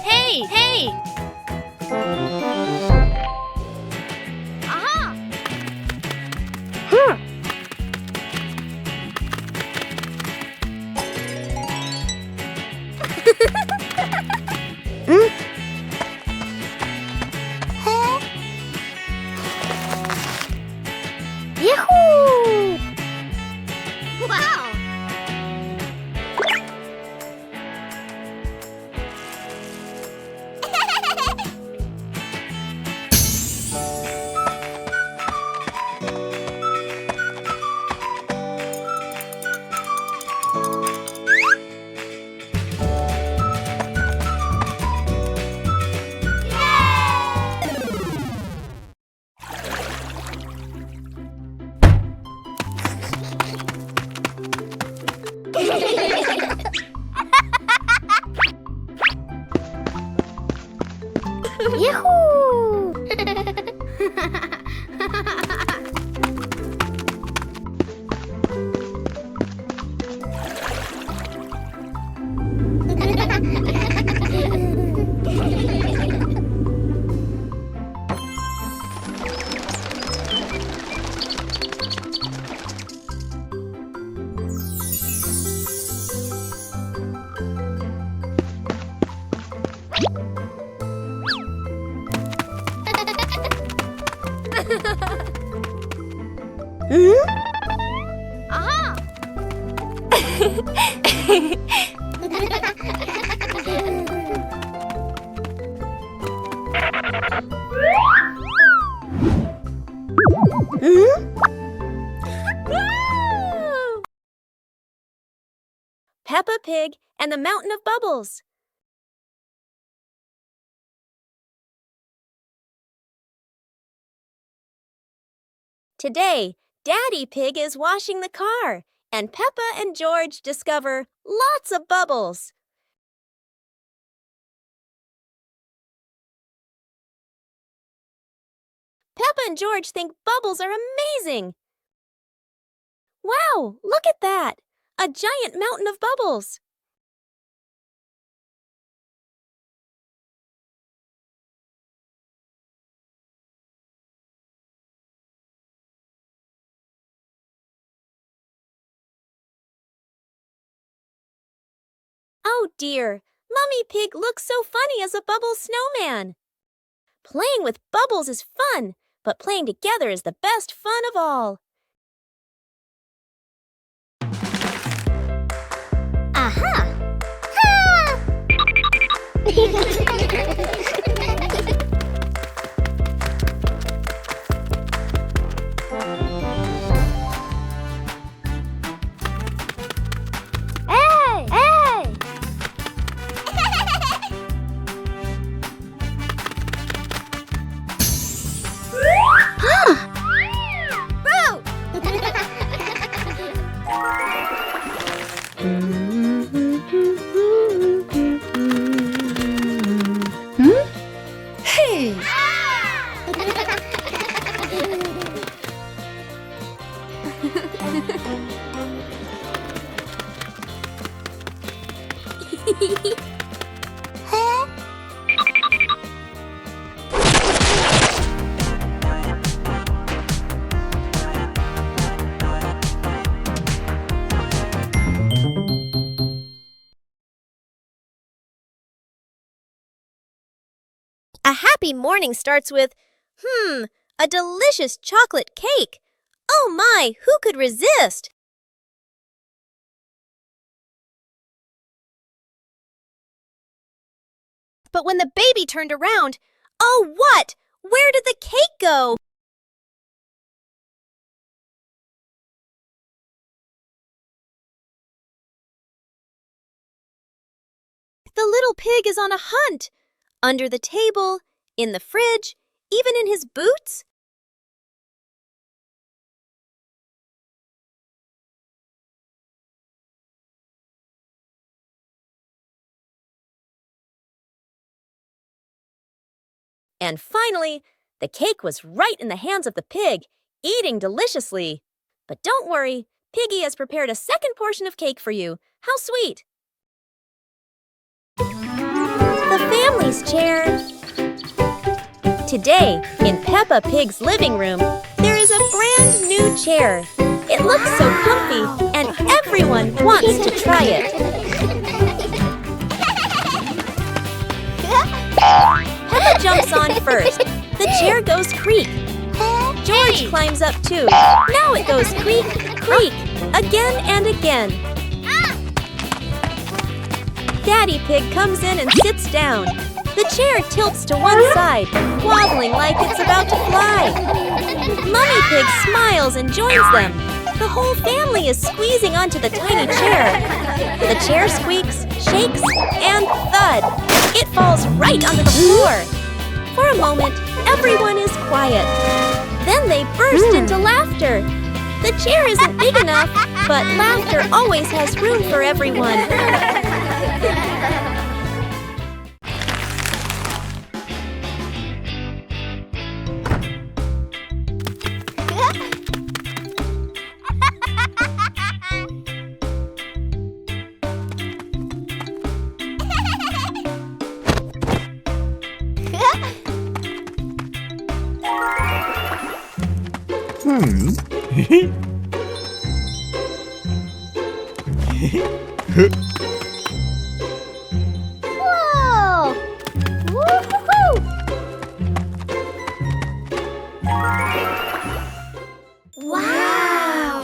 Hey, hey! Aha! Yahoo! Wow! Yahoo! Aha! Woo! Peppa Pig and the Mountain of Bubbles. Today, Daddy Pig is washing the car, and Peppa and George discover lots of bubbles. Peppa and George think bubbles are amazing. Wow, look at that! A giant mountain of bubbles. Oh dear, Mummy Pig looks so funny as a bubble snowman. Playing with bubbles is fun, but playing together is the best fun of all. Aha! Ha! Hey! Hey! Hey! A happy morning starts with, a delicious chocolate cake. Oh my, who could resist? But when the baby turned around, oh what? Where did the cake go? The little pig is on a hunt. Under the table, in the fridge, even in his boots. And finally, the cake was right in the hands of the pig, eating deliciously. But don't worry, Piggy has prepared a second portion of cake for you. How sweet! The family's chair. Today, in Peppa Pig's living room, there is a brand new chair. It looks so comfy, and everyone wants to try it. Peppa jumps on first. The chair goes creak. George climbs up too. Now it goes creak, creak, again and again. Daddy Pig comes in and sits down. The chair tilts to one side, wobbling like it's about to fly. Mummy Pig smiles and joins them. The whole family is squeezing onto the tiny chair. The chair squeaks, shakes, and thud. It falls right onto the floor. For a moment, everyone is quiet. Then they burst into laughter. The chair isn't big enough, but laughter always has room for everyone. Whoa! Woo-hoo-hoo! Wow!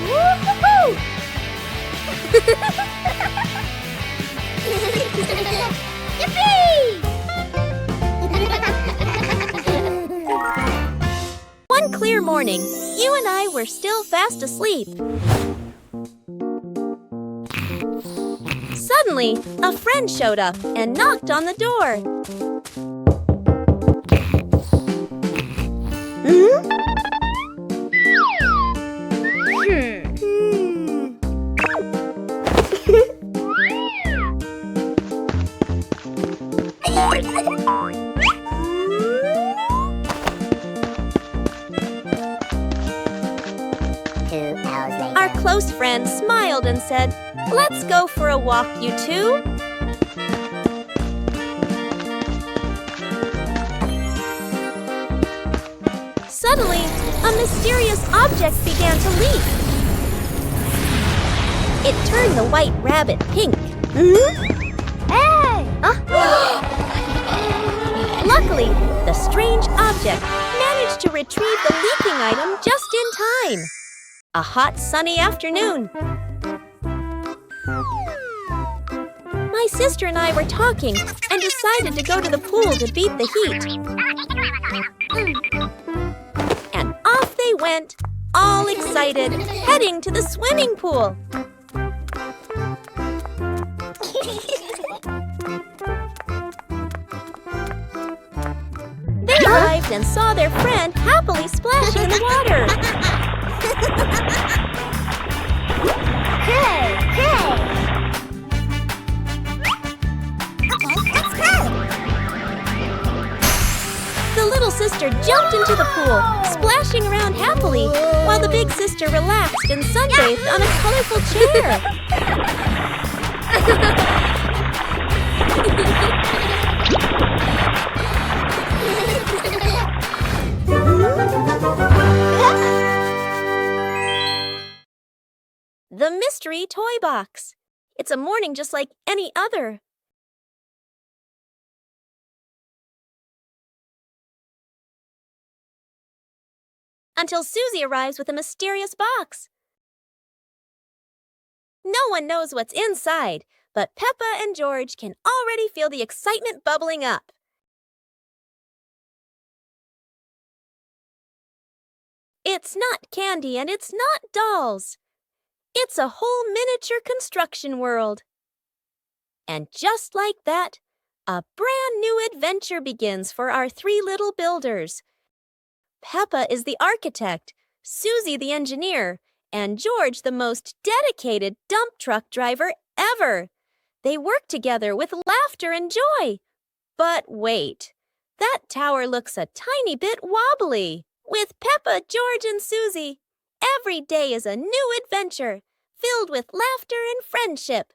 Woo-hoo-hoo! Yippee! One clear morning, you and I were still fast asleep. Suddenly, a friend showed up and knocked on the door. Our close friend smiled and said, "Let's go for a walk, you two." Suddenly, a mysterious object began to leap. It turned the white rabbit pink. Hey! Luckily, the strange object managed to retrieve the leaking item just in time. A hot, sunny afternoon. My sister and I were talking and decided to go to the pool to beat the heat. And off they went, all excited, heading to the swimming pool. They arrived and saw their friend happily splashing in the water. Hey! Hey! Okay, let's go! The little sister jumped into the pool, splashing around happily, while the big sister relaxed and sunbathed on a colorful chair. The mystery toy box. It's a morning just like any other. Until Susie arrives with a mysterious box. No one knows what's inside, but Peppa and George can already feel the excitement bubbling up. It's not candy and it's not dolls. It's a whole miniature construction world. And just like that, a brand new adventure begins for our three little builders. Peppa is the architect, Susie the engineer, and George the most dedicated dump truck driver ever. They work together with laughter laughter and joy. But wait, that tower looks a tiny bit wobbly. With Peppa, George, and Susie, every day is a new adventure, filled with laughter and friendship.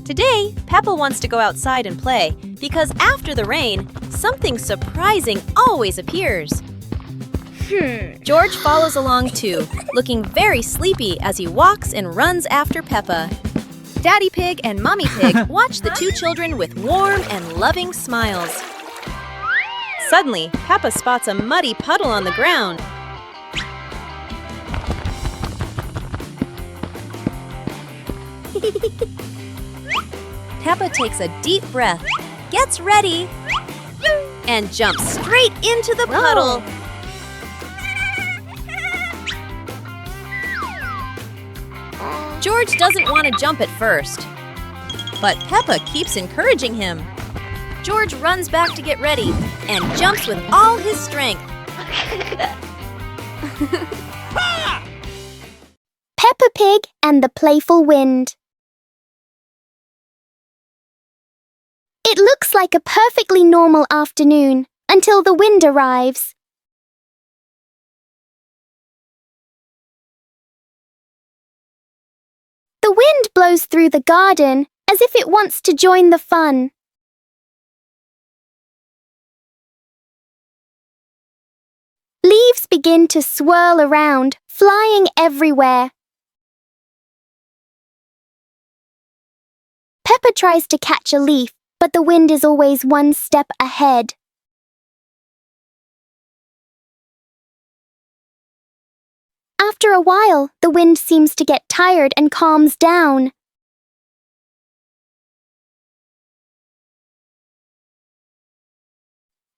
Today, Peppa wants to go outside and play because after the rain, something surprising always appears. George follows along too, looking very sleepy as he walks and runs after Peppa. Daddy Pig and Mommy Pig watch the two children with warm and loving smiles. Suddenly, Peppa spots a muddy puddle on the ground. Peppa takes a deep breath, gets ready, and jumps straight into the puddle. George doesn't want to jump at first, but Peppa keeps encouraging him. George runs back to get ready and jumps with all his strength. Peppa Pig and the Playful Wind. It looks like a perfectly normal afternoon until the wind arrives. The wind blows through the garden as if it wants to join the fun. Leaves begin to swirl around, flying everywhere. Peppa tries to catch a leaf, but the wind is always one step ahead. After a while, the wind seems to get tired and calms down.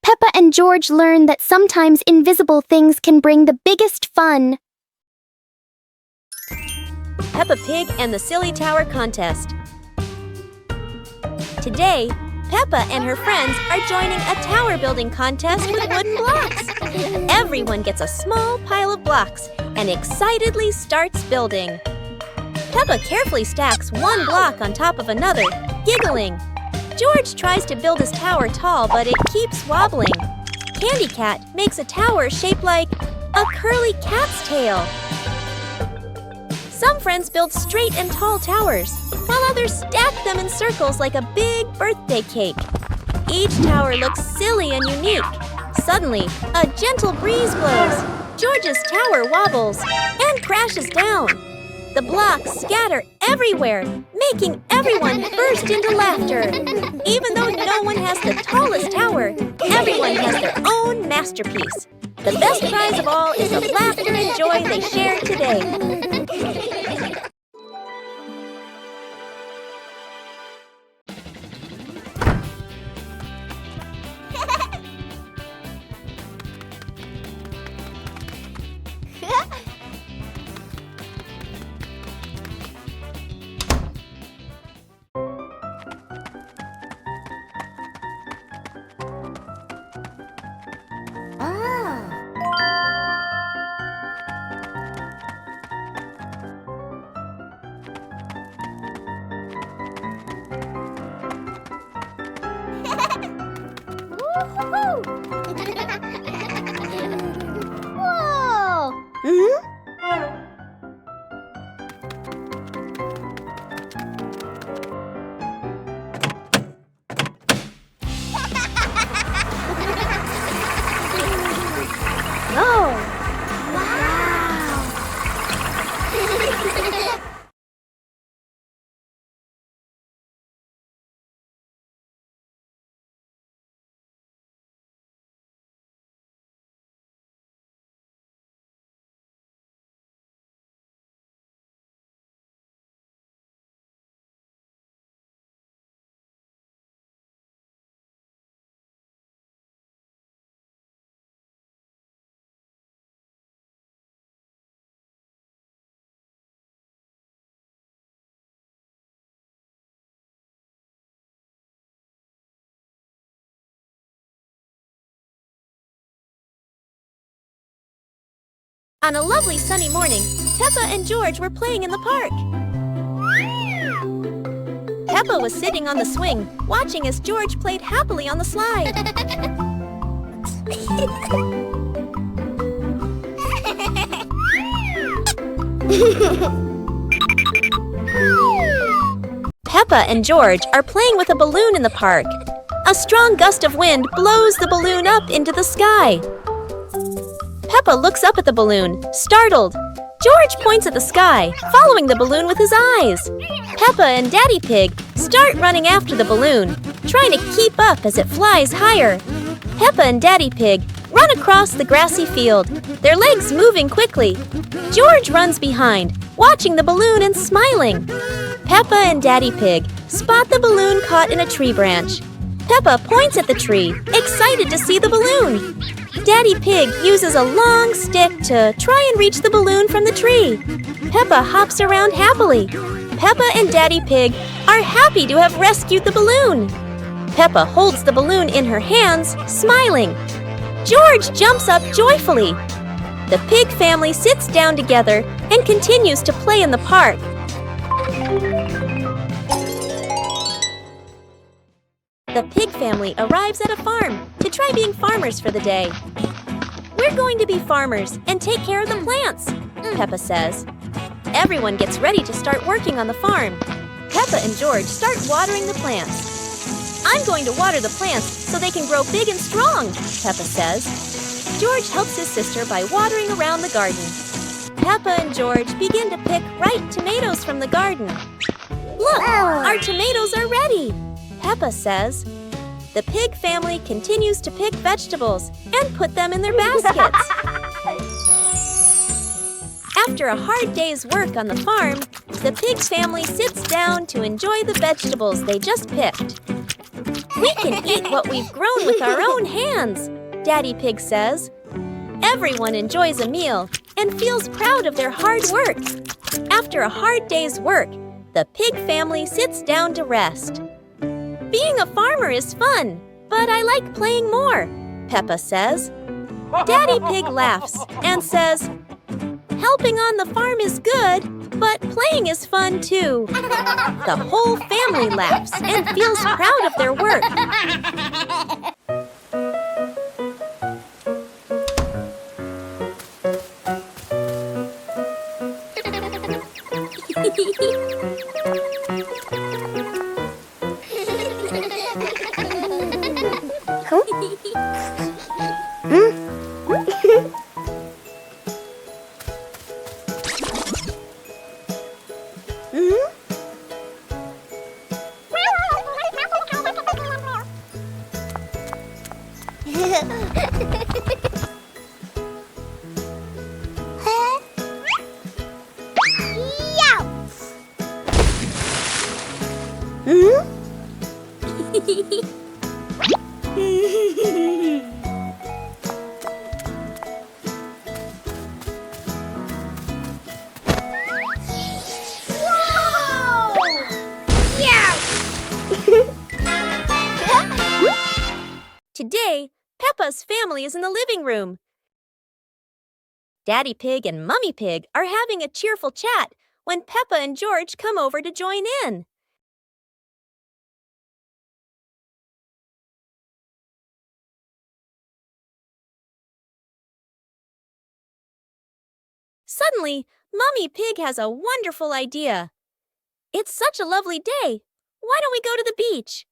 Peppa and George learn that sometimes invisible things can bring the biggest fun. Peppa Pig and the Silly Tower Contest. Today, Peppa and her friends are joining a tower building contest with wooden blocks. Everyone gets a small pile of blocks and excitedly starts building. Peppa carefully stacks one block on top of another, giggling. George tries to build his tower tall, but it keeps wobbling. Candy Cat makes a tower shaped like a curly cat's tail. Some friends build straight and tall towers, while others stack them in circles like a big birthday cake. Each tower looks silly and unique. Suddenly, a gentle breeze blows. George's tower wobbles and crashes down. The blocks scatter everywhere, making everyone burst into laughter. Even though no one has the tallest tower, everyone has their own masterpiece. The best prize of all is the laughter and joy they shared today. On a lovely sunny morning, Peppa and George were playing in the park. Peppa was sitting on the swing, watching as George played happily on the slide. Peppa and George are playing with a balloon in the park. A strong gust of wind blows the balloon up into the sky. Peppa looks up at the balloon, startled. George points at the sky, following the balloon with his eyes. Peppa and Daddy Pig start running after the balloon, trying to keep up as it flies higher. Peppa and Daddy Pig run across the grassy field, their legs moving quickly. George runs behind, watching the balloon and smiling. Peppa and Daddy Pig spot the balloon caught in a tree branch. Peppa points at the tree, excited to see the balloon. Daddy Pig uses a long stick to try and reach the balloon from the tree. Peppa hops around happily. Peppa and Daddy Pig are happy to have rescued the balloon. Peppa holds the balloon in her hands, smiling. George jumps up joyfully. The pig family sits down together and continues to play in the park. The pig family arrives at a farm to try being farmers for the day. We're going to be farmers and take care of the plants, Peppa says. Everyone gets ready to start working on the farm. Peppa and George start watering the plants. I'm going to water the plants so they can grow big and strong, Peppa says. George helps his sister by watering around the garden. Peppa and George begin to pick ripe tomatoes from the garden. Look, our tomatoes are ready, Peppa says. The pig family continues to pick vegetables and put them in their baskets. After a hard day's work on the farm, the pig family sits down to enjoy the vegetables they just picked. We can eat what we've grown with our own hands, Daddy Pig says. Everyone enjoys a meal and feels proud of their hard work. After a hard day's work, the pig family sits down to rest. Being a farmer is fun, but I like playing more, Peppa says. Daddy Pig laughs and says, helping on the farm is good, but playing is fun too. The whole family laughs and feels proud of their work. Today, Peppa's family is in the living room. Daddy Pig and Mummy Pig are having a cheerful chat when Peppa and George come over to join in. Suddenly, Mummy Pig has a wonderful idea. It's such a lovely day. Why don't we go to the beach?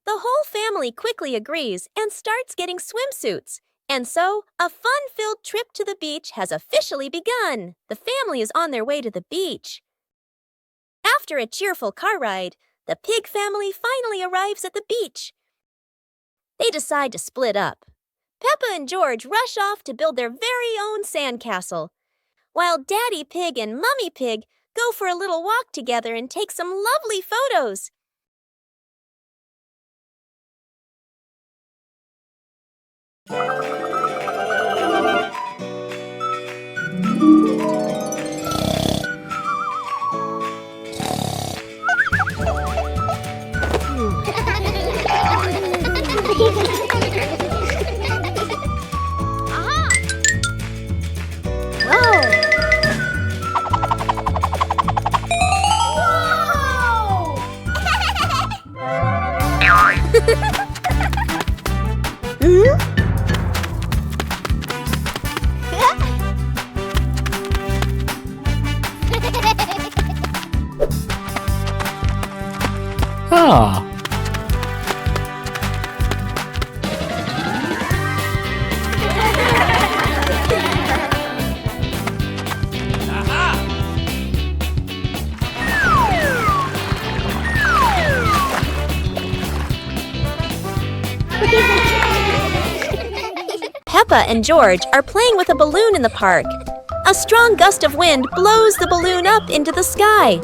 The whole family quickly agrees and starts getting swimsuits. And so, a fun-filled trip to the beach has officially begun. The family is on their way to the beach. After a cheerful car ride, the pig family finally arrives at the beach. They decide to split up. Peppa and George rush off to build their very own sandcastle, while Daddy Pig and Mummy Pig go for a little walk together and take some lovely photos. Ah. Peppa and George are playing with a balloon in the park. A strong gust of wind blows the balloon up into the sky.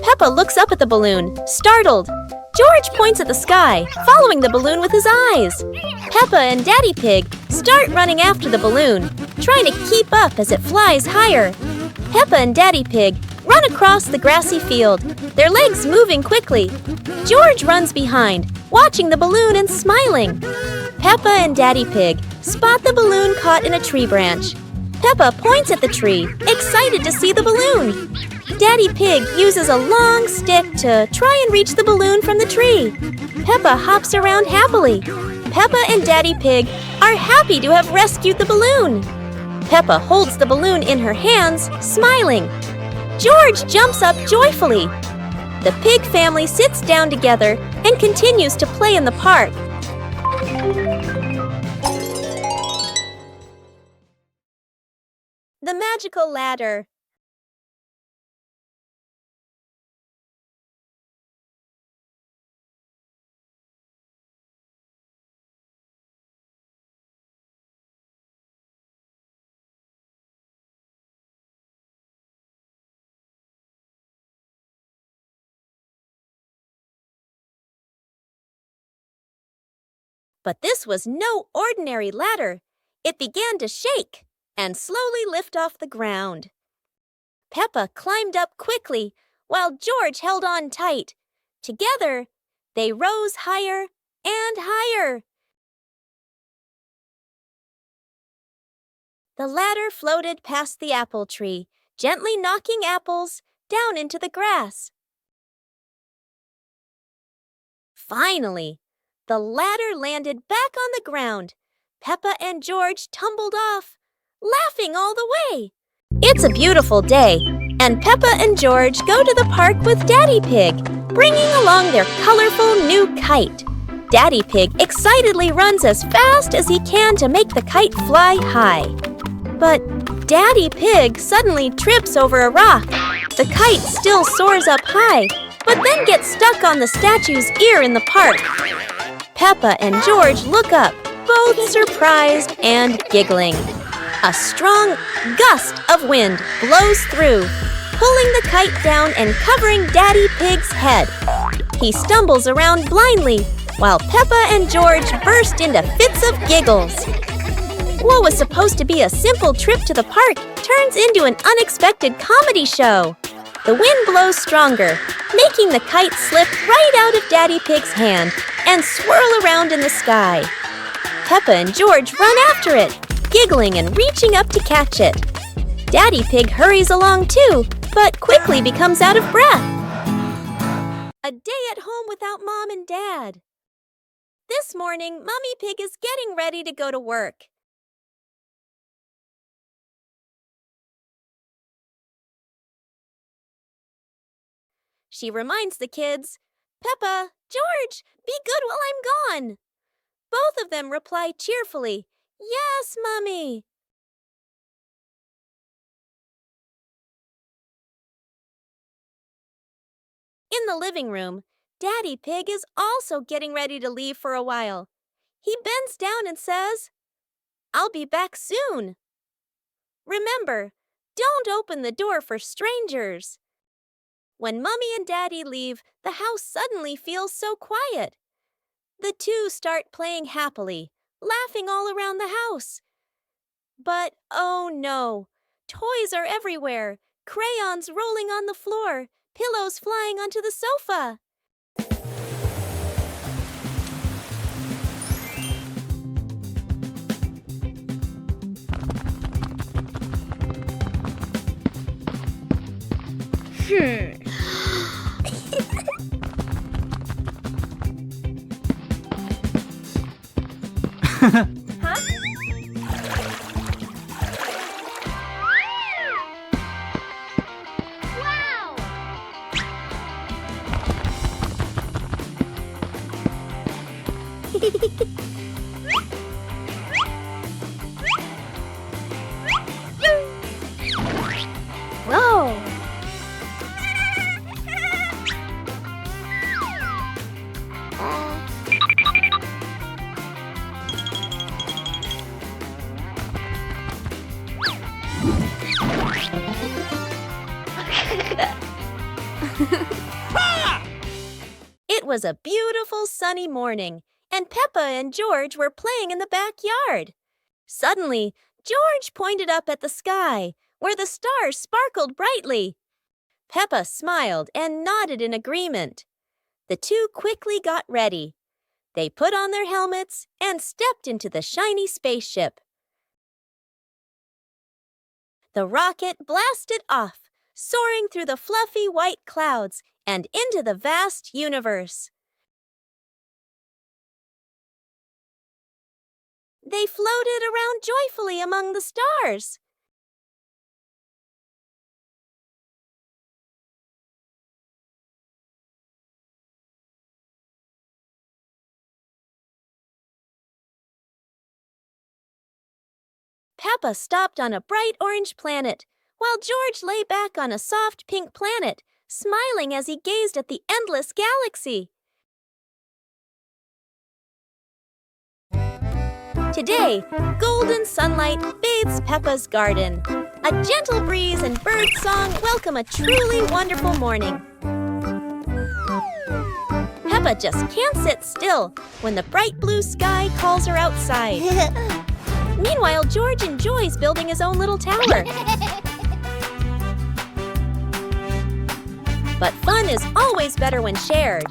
Peppa looks up at the balloon, startled. George points at the sky, following the balloon with his eyes. Peppa and Daddy Pig start running after the balloon, trying to keep up as it flies higher. Peppa and Daddy Pig run across the grassy field, their legs moving quickly. George runs behind, watching the balloon and smiling. Peppa and Daddy Pig spot the balloon caught in a tree branch. Peppa points at the tree, excited to see the balloon. Daddy Pig uses a long stick to try and reach the balloon from the tree. Peppa hops around happily. Peppa and Daddy Pig are happy to have rescued the balloon. Peppa holds the balloon in her hands, smiling. George jumps up joyfully. The pig family sits down together and continues to play in the park. The magical ladder. But this was no ordinary ladder. It began to shake and slowly lift off the ground. Peppa climbed up quickly, while George held on tight. Together, they rose higher and higher. The ladder floated past the apple tree, gently knocking apples down into the grass. Finally, the ladder landed back on the ground. Peppa and George tumbled off, laughing all the way. It's a beautiful day, and Peppa and George go to the park with Daddy Pig, bringing along their colorful new kite. Daddy Pig excitedly runs as fast as he can to make the kite fly high. But Daddy Pig suddenly trips over a rock. The kite still soars up high, but then gets stuck on the statue's ear in the park. Peppa and George look up, both surprised and giggling. A strong gust of wind blows through, pulling the kite down and covering Daddy Pig's head. He stumbles around blindly, while Peppa and George burst into fits of giggles. What was supposed to be a simple trip to the park turns into an unexpected comedy show. The wind blows stronger, making the kite slip right out of Daddy Pig's hand and swirl around in the sky. Peppa and George run after it, giggling and reaching up to catch it. Daddy Pig hurries along too, but quickly becomes out of breath. A day at home without Mom and Dad. This morning, Mummy Pig is getting ready to go to work. She reminds the kids, "Peppa, George, be good while I'm gone." Both of them reply cheerfully, "Yes, Mummy." In the living room, Daddy Pig is also getting ready to leave for a while. He bends down and says, "I'll be back soon." Remember, don't open the door for strangers. When Mummy and Daddy leave, the house suddenly feels so quiet. The two start playing happily, laughing all around the house. But oh no, toys are everywhere, crayons rolling on the floor, pillows flying onto the sofa. Huh? Whoa! It was a beautiful sunny morning, and Peppa and George were playing in the backyard. Suddenly, George pointed up at the sky, where the stars sparkled brightly. Peppa smiled and nodded in agreement. The two quickly got ready. They put on their helmets and stepped into the shiny spaceship. The rocket blasted off, soaring through the fluffy white clouds and into the vast universe. They floated around joyfully among the stars. Peppa stopped on a bright orange planet, while George lay back on a soft pink planet, smiling as he gazed at the endless galaxy. Today, golden sunlight bathes Peppa's garden. A gentle breeze and bird song welcome a truly wonderful morning. Peppa just can't sit still when the bright blue sky calls her outside. Meanwhile, George enjoys building his own little tower. But fun is always better when shared.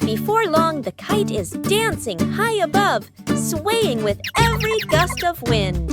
Before long, the kite is dancing high above, swaying with every gust of wind.